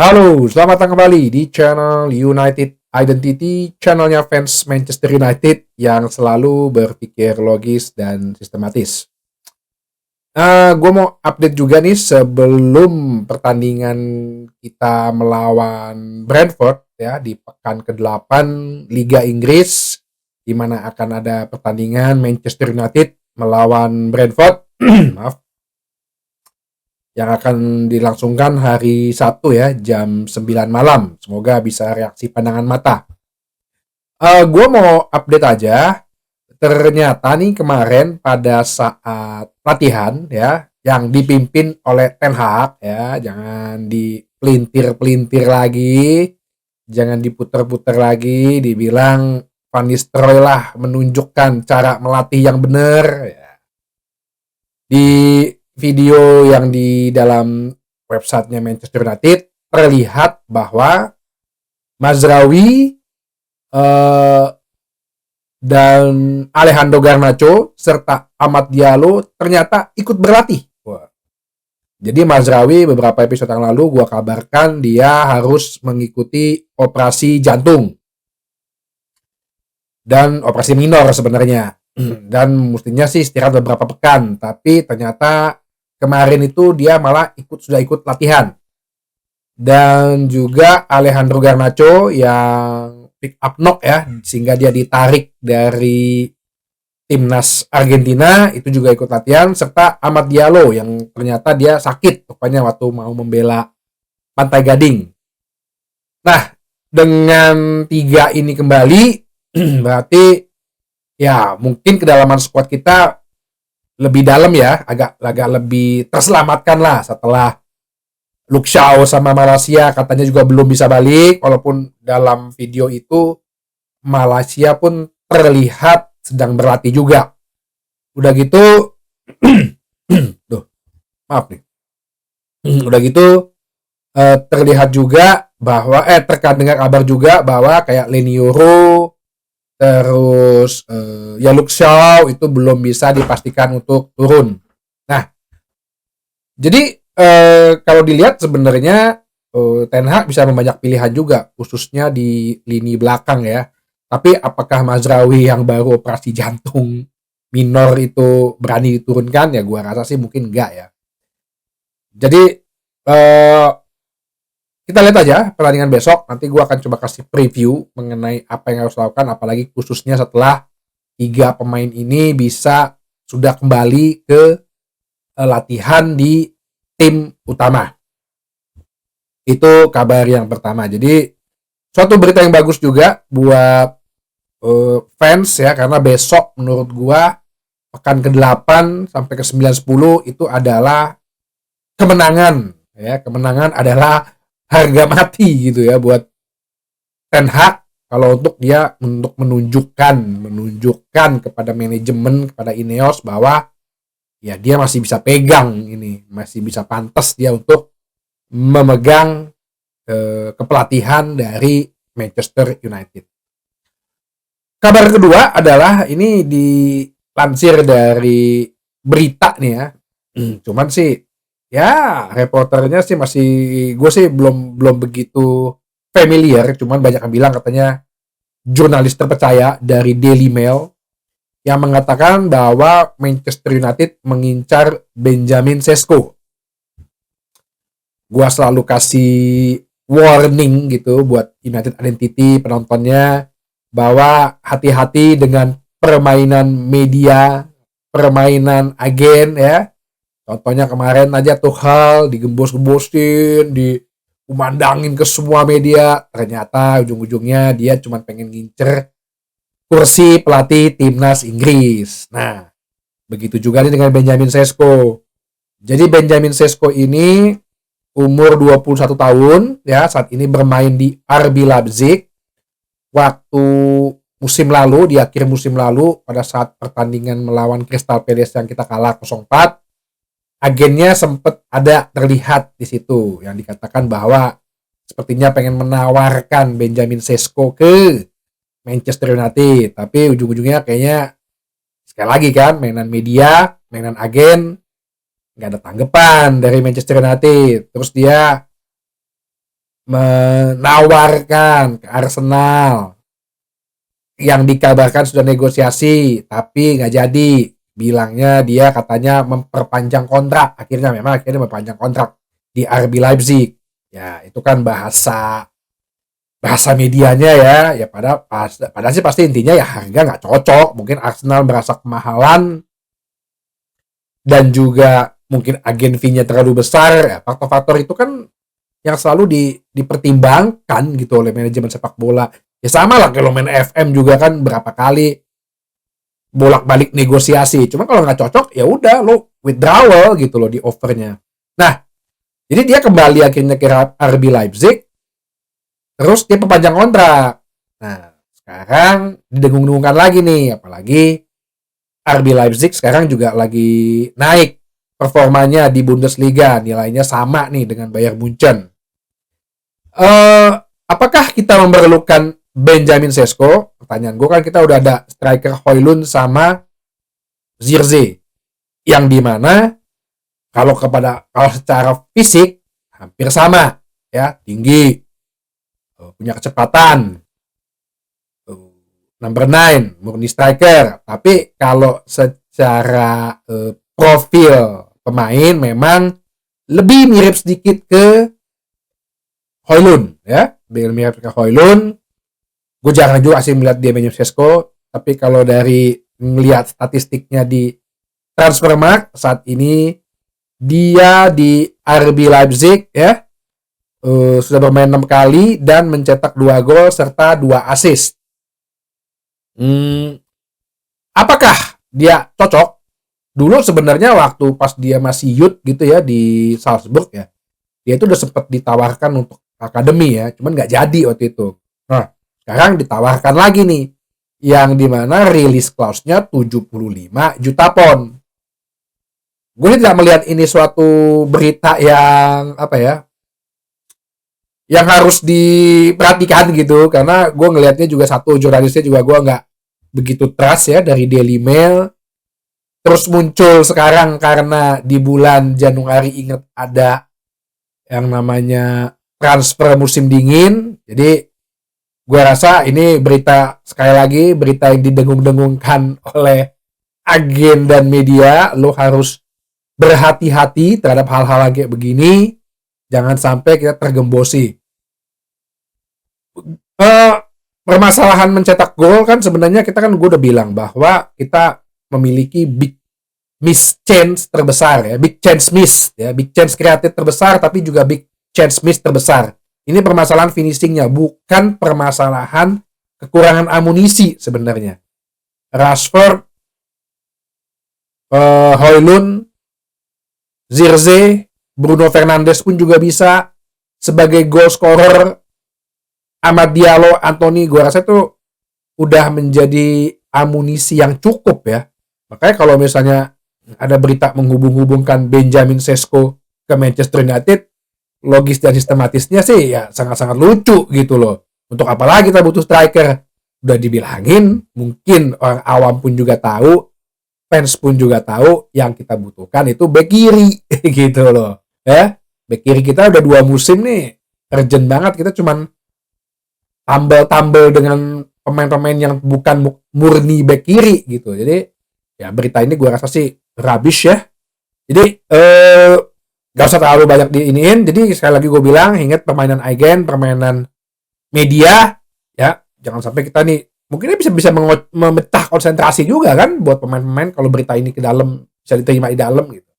Halo, selamat datang kembali di channel United Identity, channelnya fans Manchester United yang selalu berpikir logis dan sistematis. Gue mau update juga nih sebelum pertandingan kita melawan Brentford ya di pekan ke-8 Liga Inggris, di mana akan ada pertandingan Manchester United melawan Brentford. Maaf, yang akan dilangsungkan hari Sabtu ya, jam 9 malam. Semoga bisa reaksi pandangan mata. Gue mau update aja. Ternyata nih kemarin pada saat latihan ya, yang dipimpin oleh Ten Hag ya, jangan dipelintir-pelintir lagi, jangan diputer-puter lagi, dibilang Van Nistelrooy lah menunjukkan cara melatih yang benar ya. Di video yang di dalam websitenya Manchester United terlihat bahwa Mazraoui dan Alejandro Garnacho serta Amad Diallo ternyata ikut berlatih. Jadi Mazraoui beberapa episode yang lalu gue kabarkan dia harus mengikuti operasi jantung dan operasi minor sebenarnya, dan mestinya sih istirahat beberapa pekan, tapi ternyata kemarin itu dia malah sudah ikut latihan. Dan juga Alejandro Garnacho yang pick up knock ya, sehingga dia ditarik dari timnas Argentina, itu juga ikut latihan, serta Amad Diallo yang ternyata dia sakit rupanya waktu mau membela Pantai Gading. Nah, dengan 3 ini kembali berarti ya mungkin kedalaman squad kita lebih dalam ya, agak lebih terselamatkan lah setelah Luke Shaw sama Malaysia katanya juga belum bisa balik, walaupun dalam video itu Malaysia pun terlihat sedang berlatih juga. Udah gitu Duh, maaf nih. Udah gitu terlihat juga bahwa terdengar kabar juga bahwa kayak Leny Yoro terus ya Luke Shaw itu belum bisa dipastikan untuk turun. Nah, jadi kalau dilihat sebenarnya Ten Hag bisa membanyak pilihan juga, khususnya di lini belakang ya. Tapi apakah Mazraoui yang baru operasi jantung minor itu berani diturunkan? Ya gua rasa sih mungkin enggak ya. Jadi kita lihat aja pertandingan besok. Nanti gua akan coba kasih preview mengenai apa yang harus dilakukan, apalagi khususnya setelah 3 pemain ini bisa sudah kembali ke latihan di tim utama. Itu kabar yang pertama. Jadi suatu berita yang bagus juga buat fans ya, karena besok menurut gua pekan ke-8 sampai ke-9 10 itu adalah kemenangan ya. Kemenangan adalah harga mati gitu ya buat Ten Hag, kalau untuk dia untuk menunjukkan kepada manajemen, kepada Ineos bahwa ya dia masih bisa pegang ini, masih bisa pantas dia untuk memegang kepelatihan dari Manchester United. Kabar kedua adalah ini dilansir dari berita nih ya. Cuman sih ya reporternya sih masih, gue sih belum begitu familiar, cuman banyak yang bilang katanya jurnalis terpercaya dari Daily Mail yang mengatakan bahwa Manchester United mengincar Benjamin Sesko. Gua selalu kasih warning gitu buat United Identity penontonnya, bahwa hati-hati dengan permainan media, permainan agen ya. Contohnya kemarin aja Tuchel digembos-gembosin, dikumandangin ke semua media, ternyata ujung-ujungnya dia cuma pengen ngincer kursi pelatih timnas Inggris. Nah, begitu juga nih dengan Benjamin Sesko. Jadi Benjamin Sesko ini umur 21 tahun ya, saat ini bermain di RB Leipzig. Waktu musim lalu, di akhir musim lalu pada saat pertandingan melawan Crystal Palace yang kita kalah 0-4, agennya sempat ada terlihat di situ yang dikatakan bahwa sepertinya pengen menawarkan Benjamin Sesko ke Manchester United, tapi ujung-ujungnya kayaknya sekali lagi kan, mainan media, mainan agen, nggak ada tanggapan dari Manchester United. Terus dia menawarkan ke Arsenal yang dikabarkan sudah negosiasi tapi nggak jadi, bilangnya dia katanya memperpanjang kontrak, akhirnya memperpanjang kontrak di RB Leipzig. Ya itu kan bahasa medianya ya padahal sih pasti intinya ya harga nggak cocok, mungkin Arsenal merasa kemahalan dan juga mungkin agen fee-nya terlalu besar ya, faktor-faktor itu kan yang selalu dipertimbangkan gitu oleh manajemen sepak bola. Ya sama lah kalau main FM juga kan berapa kali bolak-balik negosiasi. Cuma kalau nggak cocok ya udah lo withdrawal gitu loh di offernya. Nah, jadi dia kembali akhirnya ke RB Leipzig. Terus dia perpanjang kontrak. Nah, sekarang didengung-dengungkan lagi nih, apalagi RB Leipzig sekarang juga lagi naik performanya di Bundesliga, nilainya sama nih dengan Bayern Munchen. Apakah kita memerlukan Benjamin Sesko? Pertanyaan gue kan kita udah ada striker Højlund sama Zirkzee, yang dimana kalau secara fisik hampir sama ya, tinggi, punya kecepatan, number 9, murni striker. Tapi kalau secara profil pemain memang lebih mirip sedikit ke Højlund ya, mirip ke Højlund. Gue jarang juga sih melihat dia Benjamin Sesko, tapi kalau dari melihat statistiknya di Transfermarkt saat ini dia di RB Leipzig ya sudah bermain 6 kali dan mencetak 2 gol serta 2 assist. Apakah dia cocok? Dulu sebenarnya waktu pas dia masih youth gitu ya di Salzburg ya, dia itu udah sempat ditawarkan untuk akademi ya, cuman nggak jadi waktu itu. Nah, sekarang ditawarkan lagi nih, yang dimana release clause-nya 75 juta pound. Gue tidak melihat ini suatu berita yang yang harus diperhatikan gitu, karena gue ngelihatnya juga satu jurnalisnya juga gue nggak begitu trust ya dari Daily Mail. Terus muncul sekarang karena di bulan Januari ingat ada yang namanya transfer musim dingin, jadi gue rasa ini berita, sekali lagi berita yang didengung-dengungkan oleh agen dan media. Lo harus berhati-hati terhadap hal-hal kayak begini, jangan sampai kita tergembosi. Permasalahan mencetak gol kan sebenarnya gue udah bilang bahwa kita memiliki big miss chance terbesar ya, big chance miss ya, big chance kreatif terbesar tapi juga big chance miss terbesar. Ini permasalahan finishingnya, bukan permasalahan kekurangan amunisi sebenarnya. Rashford, Højlund, Zirkzee, Bruno Fernandes pun juga bisa sebagai goal scorer. Amad Diallo, Anthony, gue rasa itu udah menjadi amunisi yang cukup ya. Makanya kalau misalnya ada berita menghubung-hubungkan Benjamin Sesko ke Manchester United, logis dan sistematisnya sih ya sangat-sangat lucu gitu loh. Untuk apa lagi kita butuh striker? Udah dibilangin, mungkin orang awam pun juga tahu, fans pun juga tahu, yang kita butuhkan itu bek kiri gitu loh. Ya, bek kiri kita udah 2 musim nih, urgent banget, kita cuman tambel-tambel dengan pemain-pemain yang bukan murni bek kiri gitu. Jadi ya berita ini gue rasa sih rubbish ya. Jadi gak usah terlalu banyak diiniin. Jadi sekali lagi gue bilang, ingat permainan agen, permainan media ya, jangan sampai kita nih mungkin bisa memecah konsentrasi juga kan buat pemain-pemain kalau berita ini ke dalam bisa diterima di dalam gitu.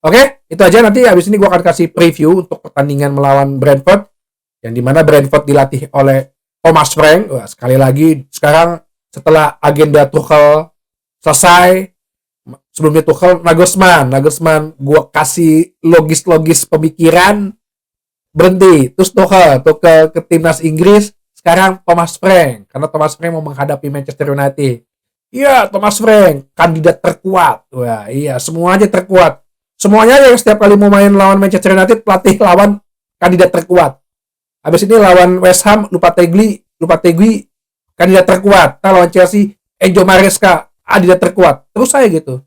Oke, itu aja. Nanti habis ini gue akan kasih preview untuk pertandingan melawan Brentford, yang dimana Brentford dilatih oleh Thomas Frank. Wah, sekali lagi sekarang setelah agenda Tuchel selesai, sebelumnya Tuchel Nagelsmann gue kasih logis pemikiran, berhenti. Terus Tuchel ke timnas Inggris, sekarang Thomas Frank, karena Thomas Frank mau menghadapi Manchester United. Iya, Thomas Frank kandidat terkuat. Wah iya, semuanya terkuat. Semuanya yang setiap kali mau main lawan Manchester United, pelatih lawan kandidat terkuat. Habis ini lawan West Ham, lupa Tegui kandidat terkuat. Nah, lawan Chelsea, Enzo Maresca kandidat terkuat. Terus saya gitu.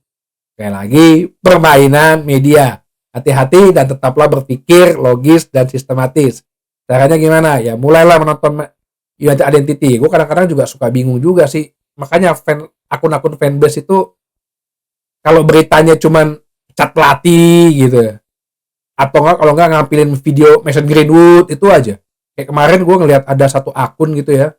Sekali lagi, permainan media. Hati-hati dan tetaplah berpikir logis dan sistematis. Caranya gimana? Ya mulailah menonton United Identity. Gue kadang-kadang juga suka bingung juga sih. Makanya akun-akun fanbase itu kalau beritanya cuman cat pelatih gitu ya. Atau enggak kalau enggak ngampilin video Mason Greenwood itu aja. Kayak kemarin gue ngeliat ada satu akun gitu ya.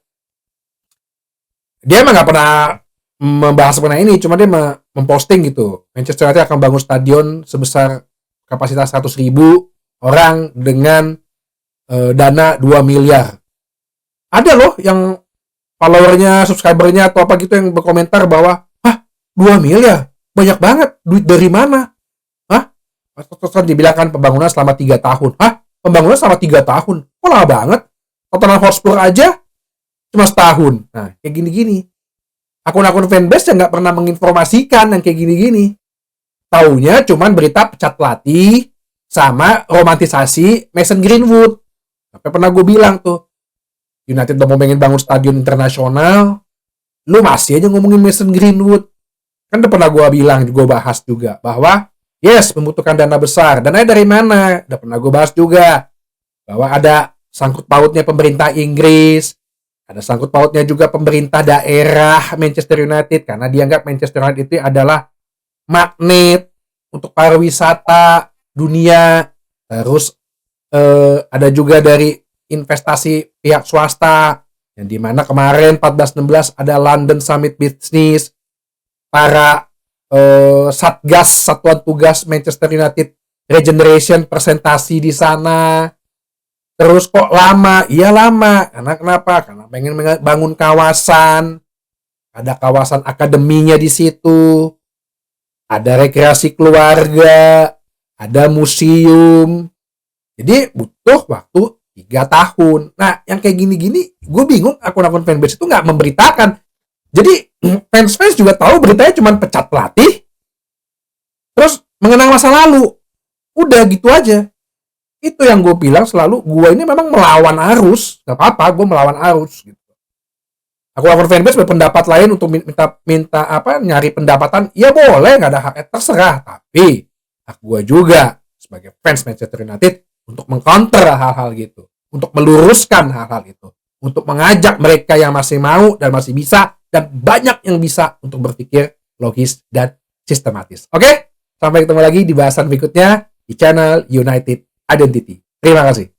Dia emang nggak pernah membahas mengenai ini, cuma dia memposting gitu. Manchester United akan bangun stadion sebesar kapasitas 100.000 orang dengan dana 2 miliar. Ada loh yang followernya, subscribernya atau apa gitu yang berkomentar bahwa, hah, 2 miliar? Banyak banget. Duit dari mana? Hah? Terus kan dibilang kan pembangunan selama 3 tahun. Hah? Pembangunan selama 3 tahun? Kok lama banget? Tottenham Hotspur aja cuma setahun. Nah, kayak gini-gini. Akun-akun fanbase yang nggak pernah menginformasikan yang kayak gini-gini. Taunya cuman berita pecat pelatih sama romantisasi Mason Greenwood. Sampai pernah gue bilang tuh, United udah mau pengen bangun stadion internasional, lu masih aja ngomongin Mason Greenwood. Kan udah pernah gue bilang, gue bahas juga, bahwa yes, membutuhkan dana besar. Dananya dari mana? Udah pernah gue bahas juga. Bahwa ada sangkut pautnya pemerintah Inggris, ada sangkut pautnya juga pemerintah daerah Manchester United, karena dianggap Manchester United itu adalah magnet untuk pariwisata dunia. Terus ada juga dari investasi pihak swasta, yang dimana kemarin 14-16 ada London Summit Business, para satgas, satuan tugas Manchester United Regeneration presentasi di sana. Terus kok lama? Iya lama. Karena kenapa? Karena pengen bangun kawasan, ada kawasan akademinya di situ, ada rekreasi keluarga, ada museum. Jadi butuh waktu 3 tahun. Nah, yang kayak gini-gini, gue bingung akun-akun fanbase itu nggak memberitakan. Jadi fans-fans juga tahu beritanya cuma pecat pelatih, terus mengenang masa lalu. Udah gitu aja. Itu yang gue bilang selalu, gue ini memang melawan arus. Gak apa-apa, gue melawan arus gitu. Akun-akun fanbase berpendapat lain untuk minta apa, nyari pendapatan, ya boleh, nggak ada hak, terserah. Tapi hak gue juga sebagai fans Manchester United untuk mengcounter hal-hal gitu, untuk meluruskan hal-hal itu, untuk mengajak mereka yang masih mau dan masih bisa, dan banyak yang bisa untuk berpikir logis dan sistematis. Oke? Sampai ketemu lagi di bahasan berikutnya di channel United Identity. Terima kasih.